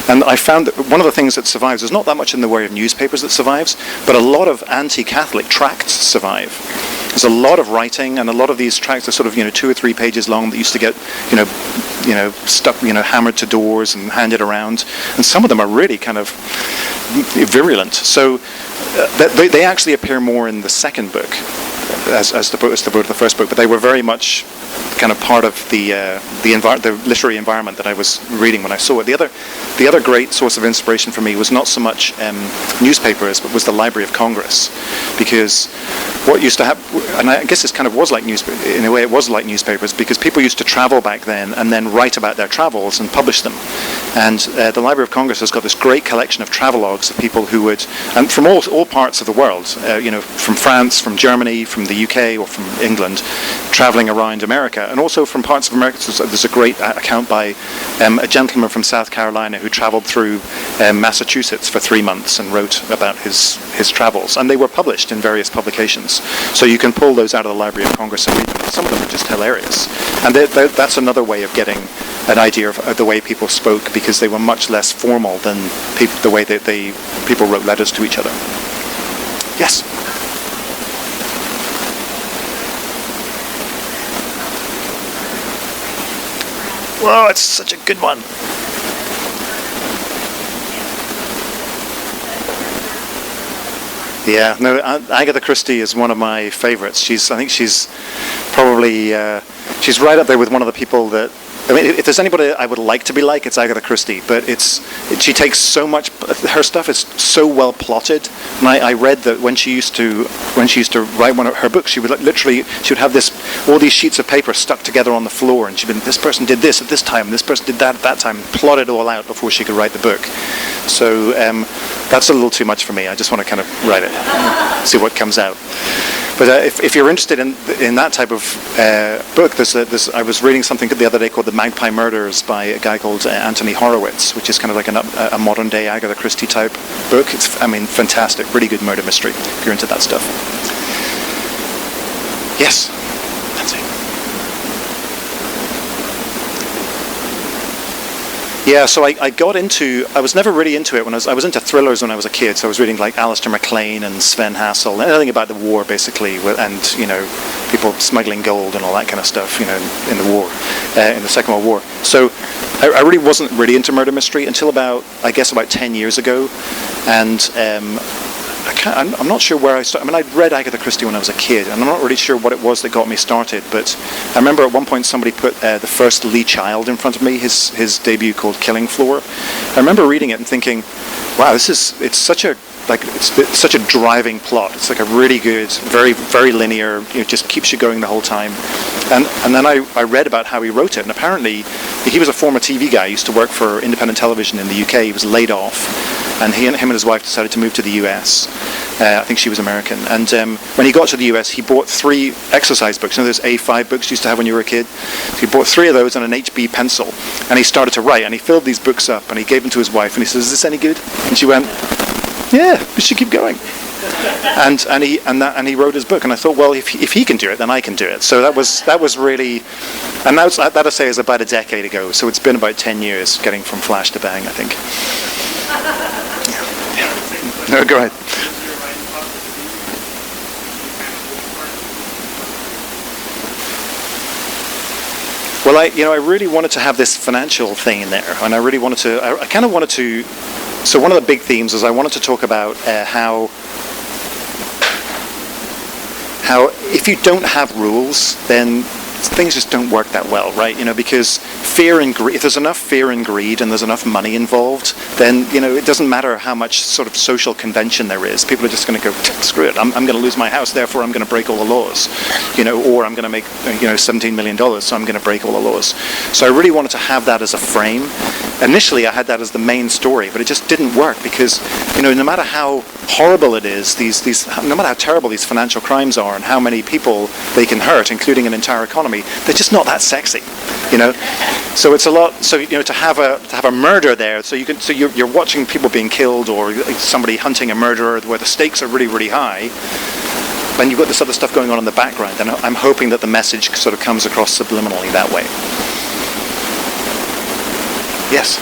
And I found that one of the things that survives, there's not that much in the way of newspapers that survives, but a lot of anti-Catholic tracts survive. There's a lot of writing, and a lot of these tracts are sort of 2 or 3 pages long that used to get stuck, hammered to doors and handed around, and some of them are really kind of virulent. So they actually appear more in the second book as the first book, but they were very much kind of part of the literary environment that I was reading when I saw it. The other great source of inspiration for me was not so much newspapers, but was the Library of Congress, because what used to happen, and I guess this kind of was like newspapers, in a way it was like newspapers, because people used to travel back then and then write about their travels and publish them. And the Library of Congress has got this great collection of travelogues of people who would, and from all parts of the world, from France, from Germany, from the UK, or from England, traveling around America, and also from parts of America. So there's a great account by a gentleman from South Carolina who traveled through Massachusetts for 3 months and wrote about his travels, and they were published in various publications. So you can pull those out of the Library of Congress and read them. Some of them are just hilarious, and that's another way of getting an idea of the way people spoke, because they were much less formal than the way that people wrote letters to each other. Yes. Whoa, it's such a good one. Yeah, no, Agatha Christie is one of my favorites. I think she's probably, she's right up there with one of the people that, I mean, if there's anybody I would like to be like, it's Agatha Christie. But she takes so much. Her stuff is so well plotted. And I read that when she used to write one of her books, she would have all these sheets of paper stuck together on the floor, and this person did this at this time, and this person did that at that time, and plot it all out before she could write the book. So that's a little too much for me. I just want to kind of write it, see what comes out. But if you're interested in that type of book, I was reading something the other day called The Magpie Murders by a guy called Anthony Horowitz, which is kind of like a modern day Agatha Christie type book. It's, fantastic, really good murder mystery if you're into that stuff. Yes, that's it. Yeah, so I was never really into it when I was into thrillers when I was a kid. So I was reading like Alistair MacLean and Sven Hassel, anything about the war basically, and people smuggling gold and all that kind of stuff, in the war, in the Second World War. So I really wasn't really into murder mystery until about 10 years ago, and I'm not sure where I started. I'd read Agatha Christie when I was a kid, and I'm not really sure what it was that got me started, but I remember at one point somebody put the first Lee Child in front of me, his debut called Killing Floor. I remember reading it and thinking, wow, it's such a it's such a driving plot. It's like a really good, very, very linear, just keeps you going the whole time. And then I read about how he wrote it, and apparently he was a former TV guy. He used to work for independent television in the UK. He was laid off, and him and his wife decided to move to the US. I think she was American. And when he got to the US, he bought 3 exercise books. You know those A5 books you used to have when you were a kid? So he bought 3 of those and an HB pencil, and he started to write, and he filled these books up, and he gave them to his wife, and he says, "Is this any good?" And she went, "Yeah, we should keep going." And he wrote his book, and I thought, well, if he can do it, then I can do it. So that was really, and that I say is about a decade ago. So it's been about 10 years getting from Flash to Bang, I think. No, go ahead. Well, I really wanted to have this financial thing in there, and I really wanted to. I kind of wanted to. So one of the big themes is I wanted to talk about how if you don't have rules, then things just don't work that well, right? Because fear and greed, if there's enough fear and greed and there's enough money involved, then it doesn't matter how much sort of social convention there is. People are just going to go, screw it, I'm going to lose my house, therefore I'm going to break all the laws, or I'm going to make $17 million, so I'm going to break all the laws. So I really wanted to have that as a frame. Initially I had that as the main story, but it just didn't work because no matter how horrible it is, no matter how terrible these financial crimes are and how many people they can hurt, including an entire economy, they're just not that sexy, So it's a lot. So to have a murder there, so you're watching people being killed or somebody hunting a murderer where the stakes are really, really high. Then you've got this other stuff going on in the background, and I'm hoping that the message sort of comes across subliminally that way. Yes.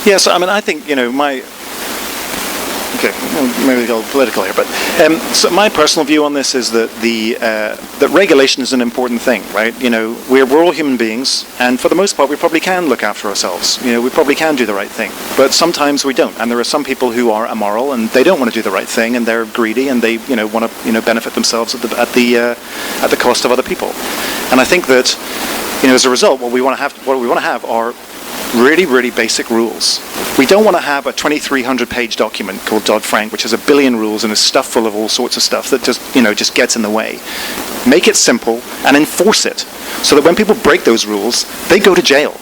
Yes, I mean, I think, maybe we go political here, but so my personal view on this is that that regulation is an important thing, right? We're all human beings, and for the most part, we probably can look after ourselves. We probably can do the right thing, but sometimes we don't. And there are some people who are immoral, and they don't want to do the right thing, and they're greedy, and they, want to, benefit themselves at the cost of other people. And I think that, as a result, what we want to have are really, really basic rules. We don't want to have a 2,300-page document called Dodd-Frank, which has 1 billion rules and is stuffed full of all sorts of stuff that just gets in the way. Make it simple and enforce it, so that when people break those rules, they go to jail.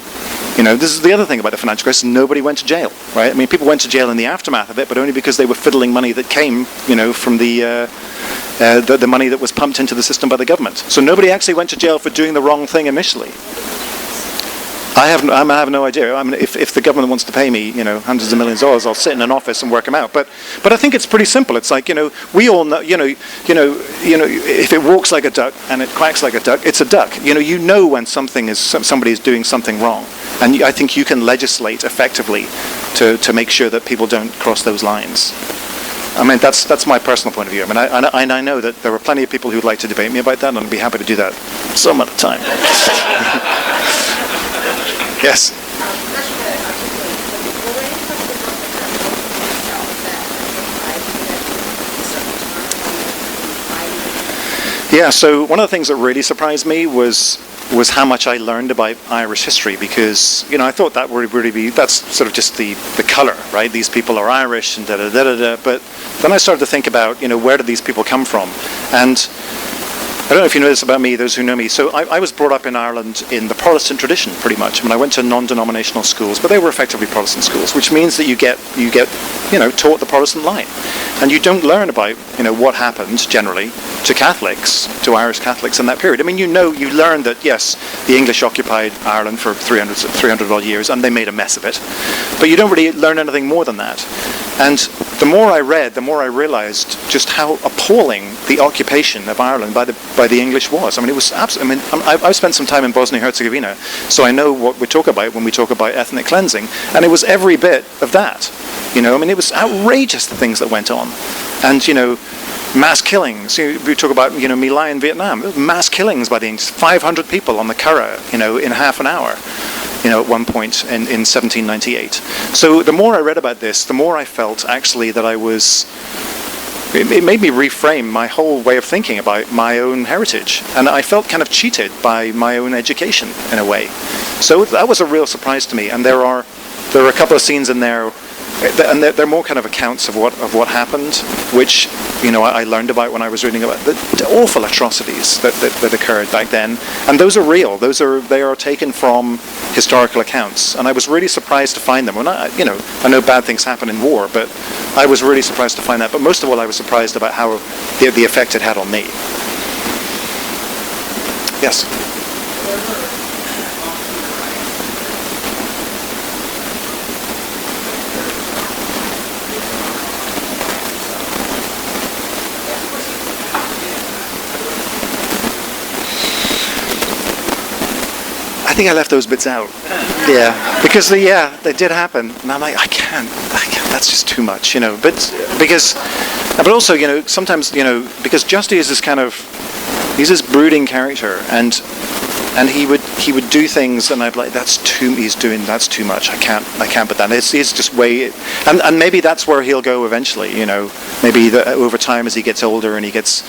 This is the other thing about the financial crisis. Nobody went to jail, right? I mean, people went to jail in the aftermath of it, but only because they were fiddling money that came, from the money that was pumped into the system by the government. So nobody actually went to jail for doing the wrong thing initially. I have no idea. I mean, if the government wants to pay me, hundreds of millions of dollars, I'll sit in an office and work them out. But I think it's pretty simple. It's like, we all know, if it walks like a duck and it quacks like a duck, it's a duck. When somebody is doing something wrong, and I think you can legislate effectively to make sure that people don't cross those lines. I mean, that's my personal point of view. I mean, I know that there are plenty of people who'd like to debate me about that, and I'd be happy to do that some other time. Yes. Yeah, so one of the things that really surprised me was how much I learned about Irish history, because I thought that would really be, that's sort of just the colour, right? These people are Irish and da-da-da-da-da, but then I started to think about where did these people come from, and I don't know if you know this about me, those who know me. So I was brought up in Ireland in the Protestant tradition, pretty much. I mean, I went to non-denominational schools, but they were effectively Protestant schools, which means that you get taught the Protestant line, and you don't learn about what happened generally to Catholics, to Irish Catholics in that period. I mean, you learn that yes, the English occupied Ireland for 300 odd years, and they made a mess of it, but you don't really learn anything more than that. And the more I read, the more I realized just how appalling appalling the occupation of Ireland by the English was. I mean, it was absolutely. I mean, I've spent some time in Bosnia-Herzegovina, so I know what we talk about when we talk about ethnic cleansing, and it was every bit of that. You know, I mean, it was outrageous the things that went on, and you know, mass killings. We talk about My Lai in Vietnam. Mass killings by the English. 500 people on the Curragh, in half an hour. At one point in 1798. So the more I read about this, the more I felt actually that it made me reframe my whole way of thinking about my own heritage. And I felt kind of cheated by my own education in a way. So that was a real surprise to me. And there are a couple of scenes in there, and they're more kind of accounts of what happened, which I learned about when I was reading about the awful atrocities that occurred back then, and those are real. They are taken from historical accounts, and I was really surprised to find them. I know bad things happen in war, but I was really surprised to find that. But most of all, I was surprised about how the effect it had on me. Yes. I think I left those bits out. Yeah, because they did happen, and I'm like, I can't. That's just too much, But also, sometimes, because Justy is this he's this brooding character, and he would do things, and I'd be like, that's too much. I can't put that. It's just way, and maybe that's where he'll go eventually. Maybe over time as he gets older and he gets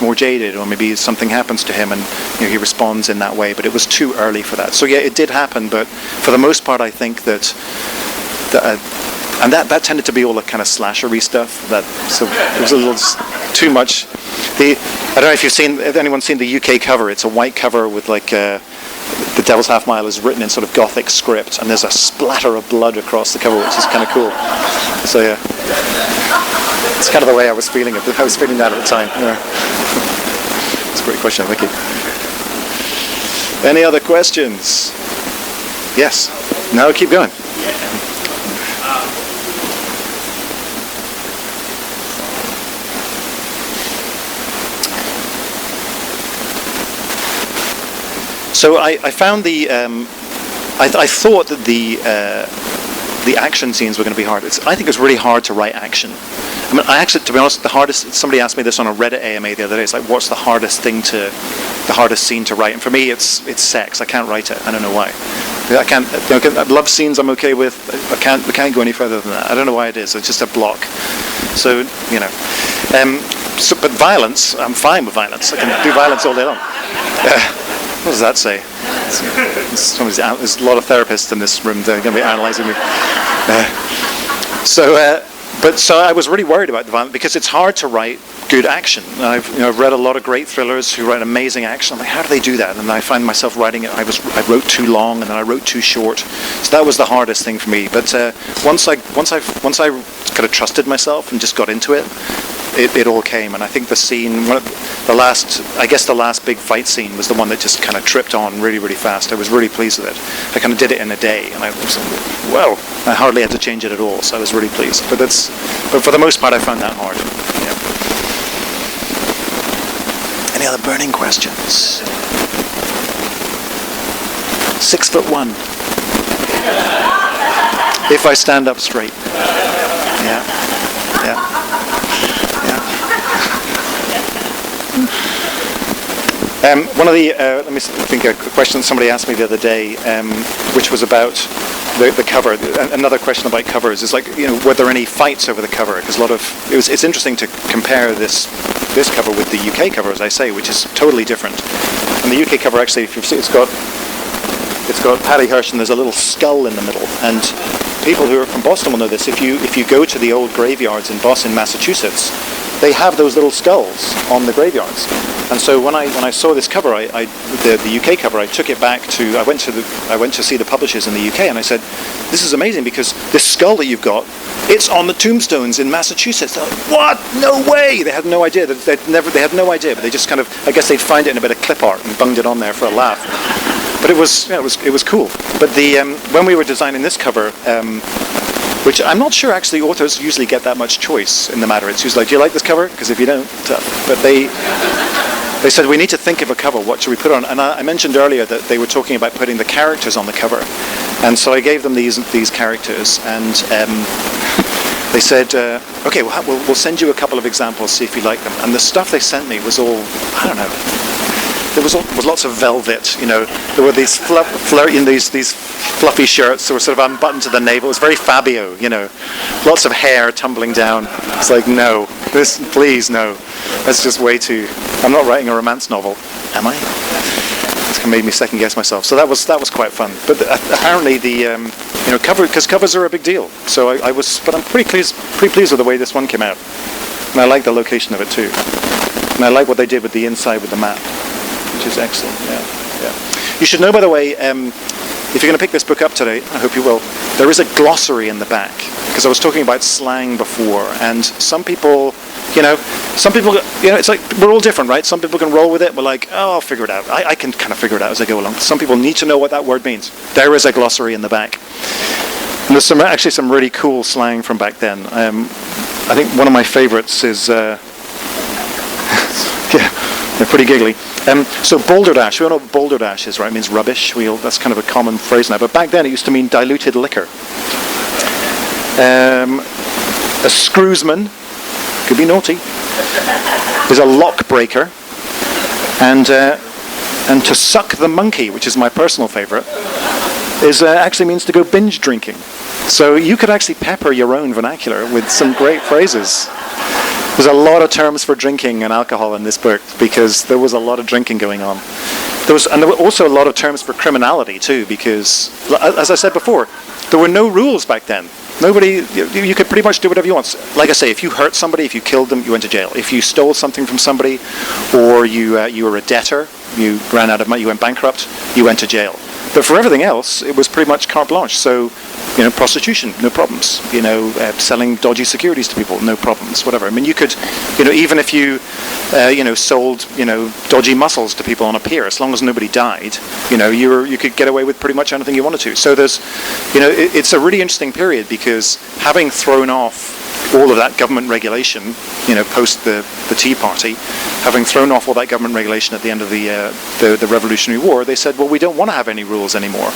more jaded, or maybe something happens to him and he responds in that way. But it was too early for that. So yeah, it did happen, but for the most part, I think that that tended to be all the kind of slashery stuff. So it was a little too much. I don't know if anyone's seen the UK cover. It's a white cover with the Devil's Half Mile is written in sort of Gothic script, and there's a splatter of blood across the cover, which is kind of cool. So yeah, it's kind of the way I was feeling it. I was feeling that at the time. Yeah. That's a great question. Thank you. Any other questions? Yes. No, keep going. So I found I thought that the action scenes were going to be hard. I think it was really hard to write action. I mean, to be honest, the hardest. Somebody asked me this on a Reddit AMA the other day. It's like, what's the hardest scene to write? And for me, it's sex. I can't write it. I don't know why. I can't. Love scenes I'm okay with. I can't go any further than that. I don't know why it is. It's just a block. So but violence, I'm fine with violence. I can do violence all day long. What does that say? There's a lot of therapists in this room. They're going to be analysing me. So I was really worried about the violence because it's hard to write good action. I've read a lot of great thrillers who write amazing action. I'm like, how do they do that? And I find myself writing it. I wrote too long, and then I wrote too short. So that was the hardest thing for me. But once I kind of trusted myself and just got into it, it all came. And I think the scene, the last big fight scene was the one that just kind of tripped on really, really fast. I was really pleased with it. I kind of did it in a day, and I was like, well, I hardly had to change it at all. So I was really pleased. But for the most part, I found that hard. Yeah. Any other burning questions? 6'1". If I stand up straight. Yeah. Yeah. One of the, let me think, a question somebody asked me the other day, which was about the cover. Another question about covers is like, were there any fights over the cover? Because it's interesting to compare this cover with the UK cover, as I say, which is totally different. And the UK cover, actually, if you see, it's got Paddy Hirsch, and there's a little skull in the middle. And people who are from Boston will know this. If you go to the old graveyards in Boston, Massachusetts, they have those little skulls on the graveyards. And so when I saw this cover, the UK cover, I took it back to. I went to see the publishers in the UK, and I said, "This is amazing because this skull that you've got, it's on the tombstones in Massachusetts." They're like, "What? No way!" They had no idea. They had no idea, but they just kind of, I guess they'd find it in a bit of clip art and bunged it on there for a laugh. But it was cool. But when we were designing this cover, which I'm not sure actually authors usually get that much choice in the matter. It's usually like, do you like this cover? Because if you don't, but they said, we need to think of a cover. What should we put on? And I mentioned earlier that they were talking about putting the characters on the cover. And so I gave them these characters. And they said, okay, we'll send you a couple of examples, see if you like them. And the stuff they sent me was all, I don't know. There was lots of velvet, you know. There were these these fluffy shirts that were sort of unbuttoned to the navel. It was very Fabio, you know. Lots of hair tumbling down. It's like, no, please, no. That's just way too. I'm not writing a romance novel, am I? It's made me second guess myself. So that was quite fun. But apparently the because covers are a big deal. So but I'm pretty pleased with the way this one came out. And I like the location of it too. And I like what they did with the inside with the map, which is excellent. Yeah. You should know, by the way, if you're going to pick this book up today, I hope you will, there is a glossary in the back, because I was talking about slang before, and some people, it's like, we're all different, right? Some people can roll with it, we're like, oh, I'll figure it out. I can kind of figure it out as I go along. Some people need to know what that word means. There is a glossary in the back. And there's actually some really cool slang from back then. I think one of my favorites is, they're pretty giggly. So balderdash, we all know what balderdash is, right? It means rubbish. That's kind of a common phrase now. But back then it used to mean diluted liquor. A screwsman, could be naughty, is a lock breaker. And to suck the monkey, which is my personal favorite, actually means to go binge drinking. So you could actually pepper your own vernacular with some great phrases. There's a lot of terms for drinking and alcohol in this book because there was a lot of drinking going on. There were also a lot of terms for criminality too, because, as I said before, there were no rules back then. You could pretty much do whatever you want. Like I say, if you hurt somebody, if you killed them, you went to jail. If you stole something from somebody, or you were a debtor, you ran out of money, you went bankrupt, you went to jail. But for everything else, it was pretty much carte blanche. So, prostitution, no problems. Selling dodgy securities to people, no problems. Whatever. I mean, you could, even if you, sold, dodgy mussels to people on a pier, as long as nobody died, you could get away with pretty much anything you wanted to. So there's, it's a really interesting period because having thrown off all of that government regulation, post the Tea Party, having thrown off all that government regulation at the end of the Revolutionary War, they said, well, we don't want to have any rules anymore.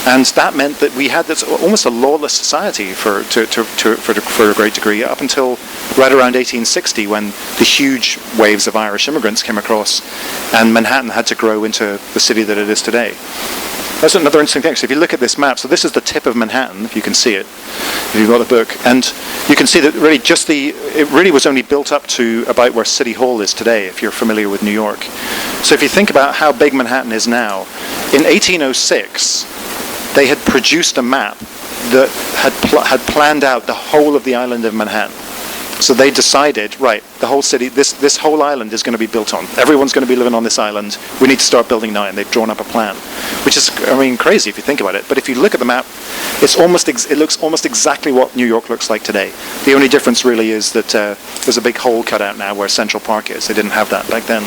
And that meant that we had this almost a lawless society for a great degree up until right around 1860, when the huge waves of Irish immigrants came across and Manhattan had to grow into the city that it is today. That's another interesting thing. So if you look at this map, so this is the tip of Manhattan, if you can see it, if you've got the book, and you can see that really it really was only built up to about where City Hall is today, if you're familiar with New York. So if you think about how big Manhattan is now, in 1806, they had produced a map that had planned out the whole of the island of Manhattan. So they decided, right, the whole city, this whole island is going to be built on. Everyone's going to be living on this island. We need to start building now, and they've drawn up a plan, which is, crazy if you think about it. But if you look at the map, it looks almost exactly what New York looks like today. The only difference really is that there's a big hole cut out now where Central Park is. They didn't have that back then.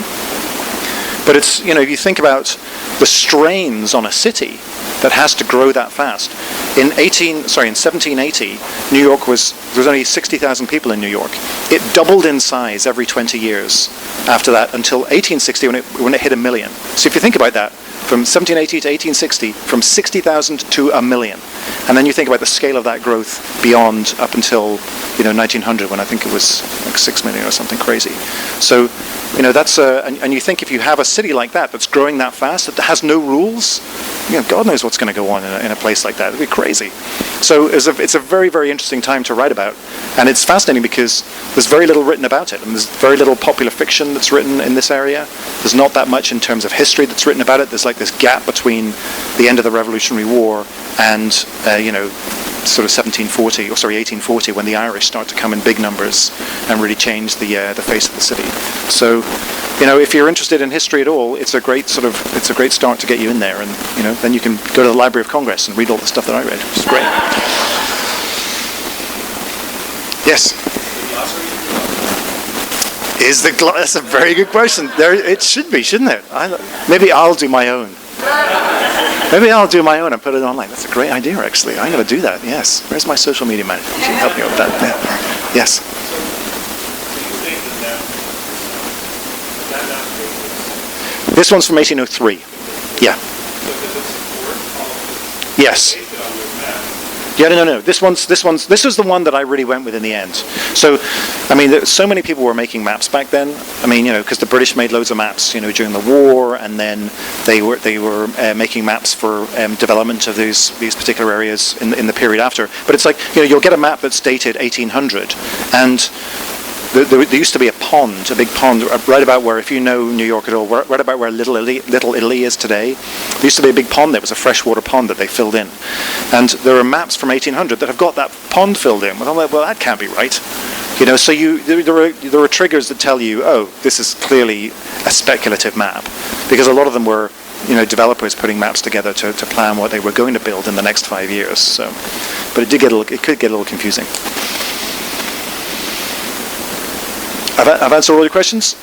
But it's, if you think about the strains on a city that has to grow that fast. In 1780, New York there was only 60,000 people in New York. It doubled in size every 20 years after that until 1860 when it hit 1 million. So if you think about that, from 1780 to 1860, from 60,000 to 1 million. And then you think about the scale of that growth beyond up until 1900, when I think it was like 6 million or something crazy. So that's and you think if you have a city like that that's growing that fast, that has no rules, God knows what's going to go on in a place like that. It'd be crazy. So it's a very, very interesting time to write about, and it's fascinating because there's very little written about it, and there's very little popular fiction that's written in this area. There's not that much in terms of history that's written about it. There's like this gap between the end of the Revolutionary War and sort of 1840, when the Irish start to come in big numbers and really change the face of the city. So, if you're interested in history at all, it's a great start to get you in there, and then you can go to the Library of Congress and read all the stuff that I read, which is great. Yes. That's a very good question. It should be, shouldn't it? Maybe I'll do my own. Maybe I'll do my own and put it online. That's a great idea, actually. I'm going to do that, yes. Where's my social media manager? She can help me with that. Yeah. Yes. So you think that This one's from 1803. Yeah. so does it support all of this? Yes. Based it on those maps? Yeah, no. This was the one that I really went with in the end. So, I mean, so many people were making maps back then. I mean, because the British made loads of maps, during the war, and then they were making maps for development of these particular areas in the period after. But it's like, you'll get a map that's dated 1800, and there used to be a big pond, right about where, if you know New York at all, right about where Little Italy is today. There used to be a big pond there. It was a freshwater pond that they filled in. And there are maps from 1800 that have got that pond filled in. Well, I'm like, well, that can't be right. So there are triggers that tell you, oh, this is clearly a speculative map. Because a lot of them were, developers putting maps together to plan what they were going to build in the next 5 years. So, but it could get a little confusing. I've answered all your questions?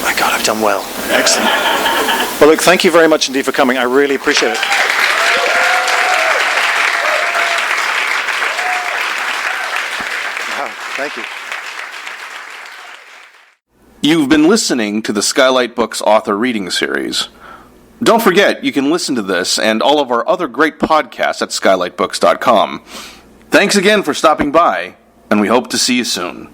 My God, I've done well. Excellent. Well, look, thank you very much indeed for coming. I really appreciate it. Wow, thank you. You've been listening to the Skylight Books author reading series. Don't forget, you can listen to this and all of our other great podcasts at skylightbooks.com. Thanks again for stopping by, and we hope to see you soon.